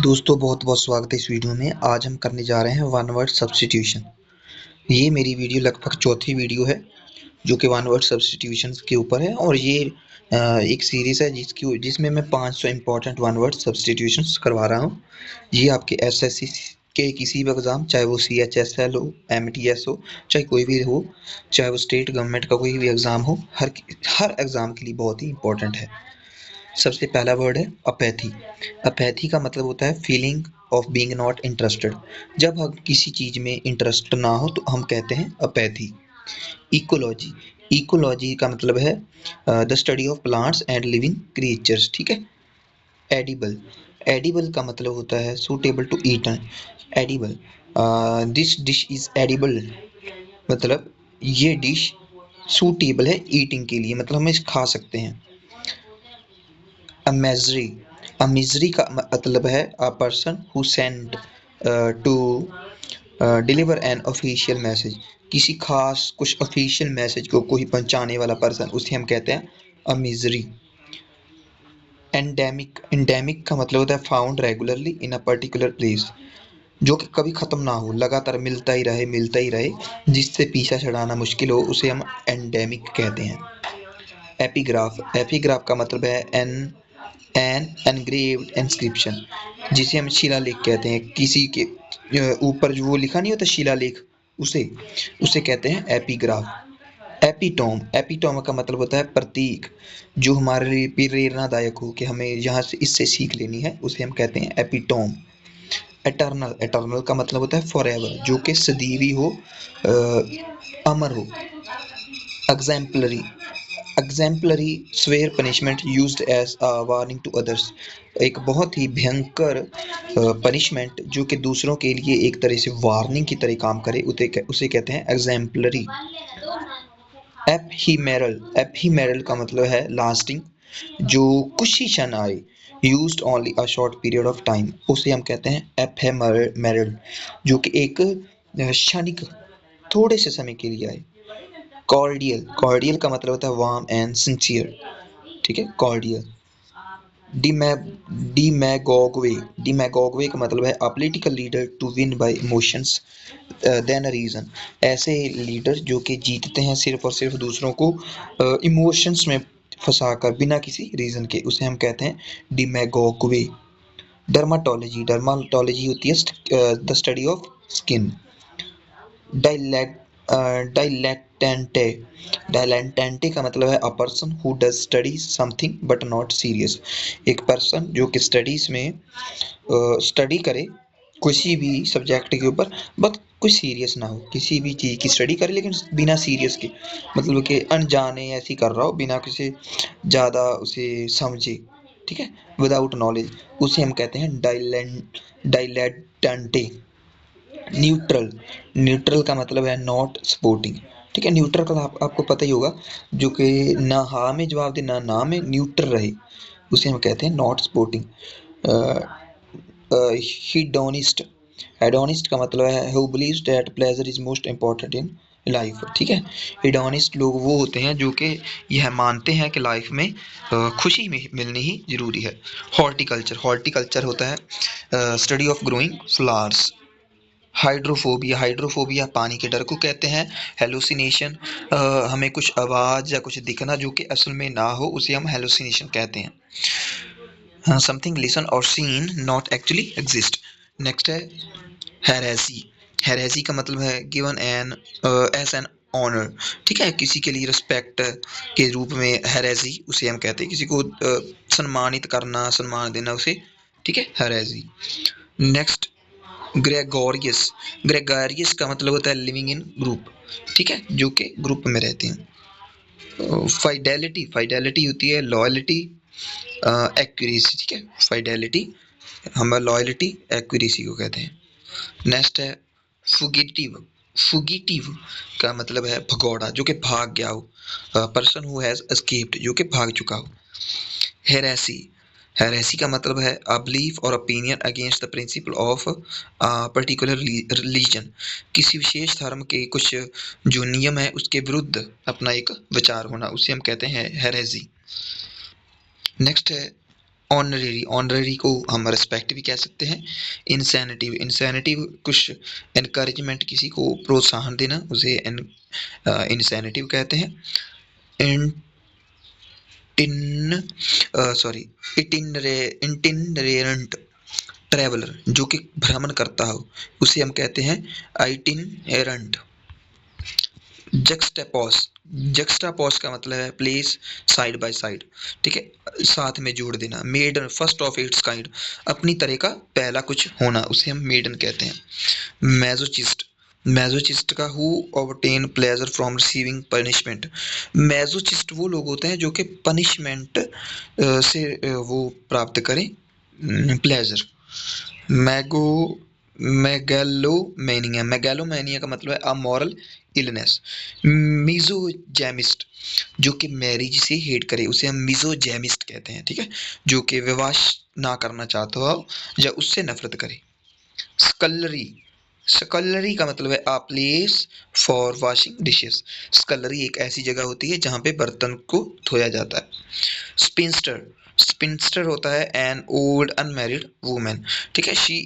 दोस्तों बहुत बहुत स्वागत है इस वीडियो में। आज हम करने जा रहे हैं वन वर्ड सब्स्टिट्यूशन। ये मेरी वीडियो लगभग चौथी वीडियो है जो कि वन वर्ड सब्स्टिट्यूशन के ऊपर है, और ये एक सीरीज़ है जिसमें मैं 500 इंपॉर्टेंट वन वर्ड सब्स्टिट्यूशंस करवा रहा हूँ। ये आपके एसएससी के किसी भी एग्ज़ाम, चाहे वो सीएचएसएल हो, एमटीएस हो, चाहे कोई भी हो, चाहे वो स्टेट गवर्नमेंट का कोई भी एग्ज़ाम हो, हर एग्ज़ाम के लिए बहुत ही इंपॉर्टेंट है। सबसे पहला वर्ड है अपैथी। अपैथी का मतलब होता है feeling of being not interested. जब हम किसी चीज़ में इंटरेस्ट ना हो तो हम कहते हैं अपैथी। इकोलॉजी। इकोलॉजी का मतलब है the study of plants and living creatures. ठीक है। एडिबल। एडिबल का मतलब होता है suitable to eaten. Edible, this dish is edible, मतलब ये डिश सूटेबल है ईटिंग के लिए, मतलब हम इसे खा सकते हैं। अमेज़री। अमिज़री का मतलब है a person who send to deliver an official message. किसी खास कुछ ऑफिशियल मैसेज को कोई पहुंचाने वाला पर्सन, उसे हम कहते हैं अमिज़री। एंडेमिक। एंडेमिक का मतलब होता है found regularly in a particular place, जो कि कभी ख़त्म ना हो, लगातार मिलता ही रहे, जिससे पीछा छुड़ाना मुश्किल हो, उसे हम एंडेमिक कहते हैं। एपिग्राफ। एपिग्राफ का मतलब है एन एनग्रेव्ड इंस्क्रिप्शन, जिसे हम शिलालेख कहते हैं। किसी के ऊपर जो वो लिखा नहीं होता शिलालेख, उसे उसे कहते हैं एपिग्राफ। एपिटोम। एपिटोम का मतलब होता है प्रतीक, जो हमारे लिए प्रेरणादायक हो कि हमें यहाँ से इससे सीख लेनी है, उसे हम कहते हैं एपिटोम। एटर्नल। एटर्नल का मतलब होता है फॉरएवर, जो कि सदैवी हो, अमर हो। Exemplary. Exemplary severe punishment used as a warning to others. एक बहुत ही भयंकर पनिशमेंट जो कि दूसरों के लिए एक तरह से वार्निंग की तरह काम करे, उसे कहते हैं एग्जाम्पलरी। एपहीमेरल। एपहीमेरल का मतलब है लास्टिंग, जो कुछ ही क्षण आए, used only a short period of time, उसे हम कहते हैं एपहेमेरल, जो कि एक क्षणिक थोड़े से समय के लिए आए। कॉर्डियल। कॉर्डियल का मतलब होता है वार्म एंड सिंसियर। ठीक है, कॉर्डियल। डिमै डिमैगोगवे। डिमैगोगवे का मतलब है a political leader to win by emotions then a reason. ऐसे लीडर जो कि जीतते हैं सिर्फ और सिर्फ दूसरों को इमोशंस में फंसाकर, बिना किसी रीजन के, उसे हम कहते हैं डिमैगोगवे। डर्माटोलॉजी। डर्माटोलॉजी होती है द स्टडी ऑफ स्किन। डाइलेक्टेंटे। डाइलेक्टेंटे का मतलब है a person who does study something but not serious. एक पर्सन जो कि स्टडीज में स्टडी करे किसी भी सब्जेक्ट के ऊपर, बट कुछ सीरियस ना हो, किसी भी चीज़ की स्टडी करे लेकिन बिना सीरियस के, मतलब कि अनजाने ऐसी कर रहा हो, बिना किसी ज़्यादा उसे समझे। ठीक है, विदाउट नॉलेज, उसे हम कहते हैं डाइलेक्टेंटे। न्यूट्रल। न्यूट्रल का मतलब है नॉट सपोर्टिंग। ठीक है, न्यूट्रल का आपको पता ही होगा, जो कि ना हाँ में जवाब दे ना ना में, न्यूट्रल रहे, उसे हम कहते हैं नॉट सपोर्टिंग। हिडोनिस्ट। हेडोनिस्ट का मतलब है who believes that pleasure is most important in life. ठीक है, हिडोनिस्ट लोग वो होते हैं जो कि यह मानते हैं कि लाइफ में खुशी में मिलनी ही जरूरी है। हॉर्टिकल्चर। हॉर्टिकल्चर होता है study of growing flowers. Hydrophobia. Hydrophobia पानी के डर को कहते हैं। हेलुसिनेशन, हमें कुछ आवाज़ या कुछ दिखना जो कि असल में ना हो, उसे हम हेलुसिनेशन कहते हैं। समथिंग लिसन और seen not actually exist. Next है हेरेसी। हेरेसी का मतलब है given an as an honour. ठीक है, किसी के लिए रिस्पेक्ट के रूप में हेरेसी, उसे हम कहते हैं किसी को सम्मानित करना, सम्मान देना उसे। ठीक है, हेरेसी। Next Gregorios. ग्रेगोरियस का मतलब होता है लिविंग इन ग्रुप। ठीक है, जो कि ग्रुप में रहते हैं। फाइडेलिटी। फाइडेलिटी होती है लॉयल्टी, एक्यूरेसी। ठीक है, फाइडेलिटी हम लॉयल्टी एक्यूरेसी को कहते हैं। नेक्स्ट है फुगिटिव। फुगिटिव का मतलब है भगौड़ा, जो कि भाग गया हो, पर्सन हु हैज़ एस्केप्ड, जो कि भाग चुका हो। हेरेसी। हेरेसी का मतलब है अ बिलीफ और opinion against the principle of particular religion. किसी विशेष धर्म के कुछ जो नियम है उसके विरुद्ध अपना एक विचार होना, उसे हम कहते हैं हेरेसी। नेक्स्ट है ऑनरेरी, ऑनरेरी को हम रिस्पेक्ट भी कह सकते हैं। इंसेनिटिव, इंसेनिटिव कुछ एनकरेजमेंट, किसी को प्रोत्साहन देना, उसे इंसेनिटिव कहते हैं। इंटिन सॉरी इटिनरेंट ट्रैवलर, जो कि भ्रमण करता हो, उसे हम कहते हैं आइटिनरेंट। जक्सटापोज, जक्सटापोज का मतलब है प्लेस साइड बाय साइड, ठीक है, साथ में जोड़ देना। Maiden, first of its kind, अपनी तरह का पहला कुछ होना, उसे हम मेडन कहते हैं। मैजोचिस्ट, मैजोचिस्ट का who obtain pleasure from receiving punishment. Masochist वो लोग होते हैं जो कि पनिशमेंट से वो प्राप्त करें प्लेजर। मैगो मेगैलोमेनिया, मेगैलोमेनिया का मतलब है अमोरल इलनेस। मिजोजेमिस्ट, जो कि मैरिज से हेट करे, उसे हम मिजोजेमिस्ट कहते हैं, ठीक है, जो कि विवाह ना करना चाहता हो या उससे नफरत करे। स्कलरी, स्कलरी का मतलब है a place for washing dishes. Scullery एक ऐसी जगह होती है जहाँ पे बर्तन को धोया जाता है। स्पिंस्टर, स्पिंस्टर होता है एन ओल्ड अनमैरिड वुमेन, ठीक है, she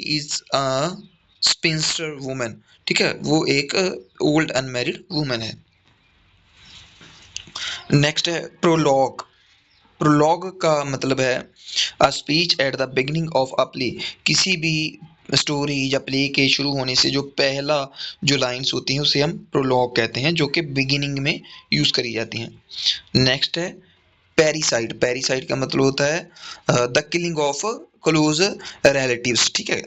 is a sphincter women, ठीक है, वो एक ओल्ड अनमैरिड वुमेन है। नेक्स्ट है प्रोलॉग। प्रोलॉग का मतलब है a speech at the beginning of a play, किसी भी स्टोरी या प्ले के शुरू होने से जो पहला जो लाइंस होती हैं उसे हम प्रोलॉग कहते हैं, जो कि बिगिनिंग में यूज़ करी जाती हैं। नेक्स्ट है पैरीसाइड। पैरीसाइड का मतलब होता है the killing of close relatives, ठीक है,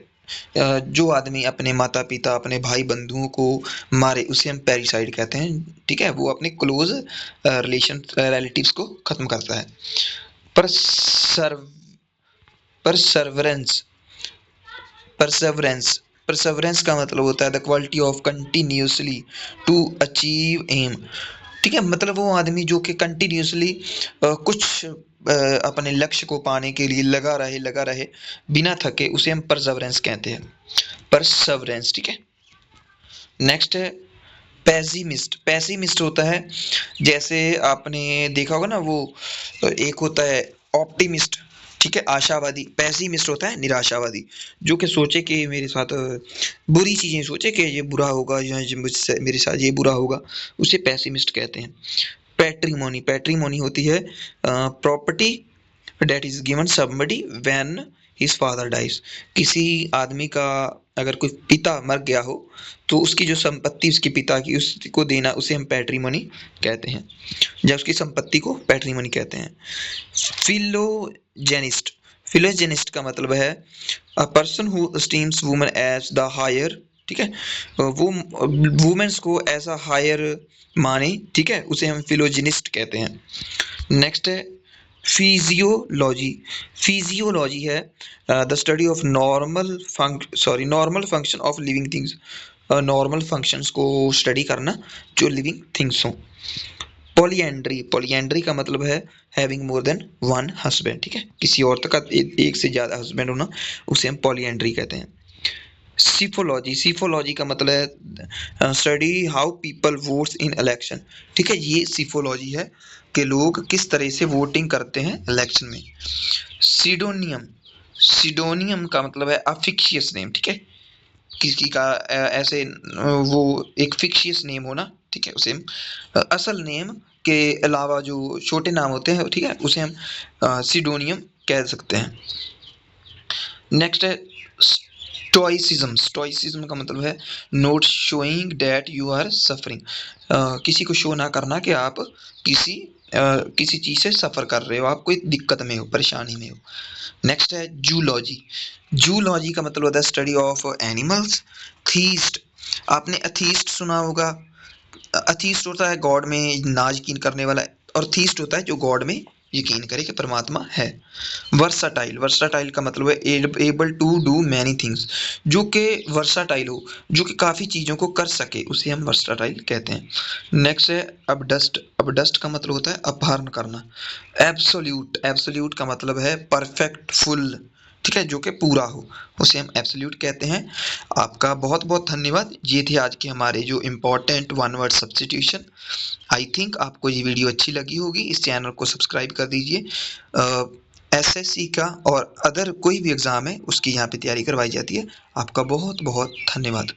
जो आदमी अपने माता पिता, अपने भाई बंधुओं को मारे, उसे हम पैरीसाइड कहते हैं, ठीक है, वो अपने क्लोज रिलेशन रिलेटिव्स को खत्म करता है। परसर्व परसर्वरेंस, परसेवरेंस, परसेवरेंस का मतलब होता है the quality of continuously to achieve aim, ठीक है, मतलब वो आदमी जो कि कंटिन्यूसली कुछ अपने लक्ष्य को पाने के लिए लगा रहे बिना थके, उसे हम परसेवरेंस कहते हैं। परसेवरेंस, ठीक है। नेक्स्ट है पेसिमिस्ट। पेसिमिस्ट होता है, जैसे आपने देखा होगा ना, वो एक होता है ऑप्टिमिस्ट, ठीक है, आशावादी। पेसिमिस्ट होता है निराशावादी, जो कि सोचे कि मेरे साथ बुरी चीज़ें सोचे कि ये बुरा होगा या मुझसे मेरे साथ ये बुरा होगा, उसे पेसिमिस्ट कहते हैं। पैट्रीमोनी, पैट्रीमोनी होती है property that is given somebody when his father dies, किसी आदमी का अगर कोई पिता मर गया हो तो उसकी जो संपत्ति उसके पिता की उसको देना, उसे हम पैट्रीमोनी कहते हैं, या उसकी संपत्ति को पैट्रीमोनी कहते हैं। फिलोजेनिस्ट, फिलोजेनिस्ट का मतलब है a person who esteems woman as the higher, ठीक है, वो वुमेन्स को ऐसा हायर माने, ठीक है, उसे हम फिलोजेनिस्ट कहते हैं। नेक्स्ट है फिजियोलॉजी। फिजियोलॉजी है the study of normal function of living things, normal functions को स्टडी करना जो लिविंग थिंग्स हों। पॉलीएंड्री, पॉलीएंड्री का मतलब है having more than one husband, ठीक है, किसी औरत का एक से ज़्यादा हस्बैंड होना, उसे हम पॉलीएंड्री कहते हैं। सिफोलॉजी, सिफोलॉजी का मतलब है study how people votes in election, ठीक है, ये सिफोलॉजी है कि लोग किस तरह से वोटिंग करते हैं इलेक्शन में। सीडोनियम, सीडोनियम का मतलब है अफिक्शियस नेम, ठीक है, किसी का ऐसे वो एक फिक्शियस नेम होना, ठीक है, उसे हम असल नेम के अलावा जो छोटे नाम होते हैं, ठीक है, उसे हम सीडोनियम कह सकते हैं। नेक्स्ट है स्टोइसिज्म। स्टोइसिज्म का मतलब है not showing that you are suffering, किसी को शो ना करना कि आप किसी चीज़ से सफ़र कर रहे हो, आप कोई दिक्कत में हो, परेशानी में हो। नेक्स्ट है जूलॉजी। जूलॉजी का मतलब होता है स्टडी ऑफ एनिमल्स। थीस्ट, आपने अथीस्ट सुना होगा, अथीस्ट होता है गॉड में ना यकीन करने वाला, और थीस्ट होता है जो गॉड में यकीन करे कि परमात्मा है। वर्साटाइल, वर्साटाइल का मतलब है able to do many things, जो कि वर्साटाइल हो, जो कि काफ़ी चीज़ों को कर सके, उसे हम वर्साटाइल कहते हैं। नेक्स्ट है अपडस्ट। अपडस्ट का मतलब होता है अपहरण करना। एब्सोल्यूट, एब्सोल्यूट का मतलब है परफेक्ट, फुल, ठीक है, जो कि पूरा हो, उसे हम एब्सोल्यूट कहते हैं। आपका बहुत-बहुत धन्यवाद। ये थे आज के हमारे जो important one word substitution. I think आपको ये वीडियो अच्छी लगी होगी। इस चैनल को सब्सक्राइब कर दीजिए। एसएससी का और अदर कोई भी एग्ज़ाम है उसकी यहाँ पे तैयारी करवाई जाती है। आपका बहुत-बहुत धन्यवाद।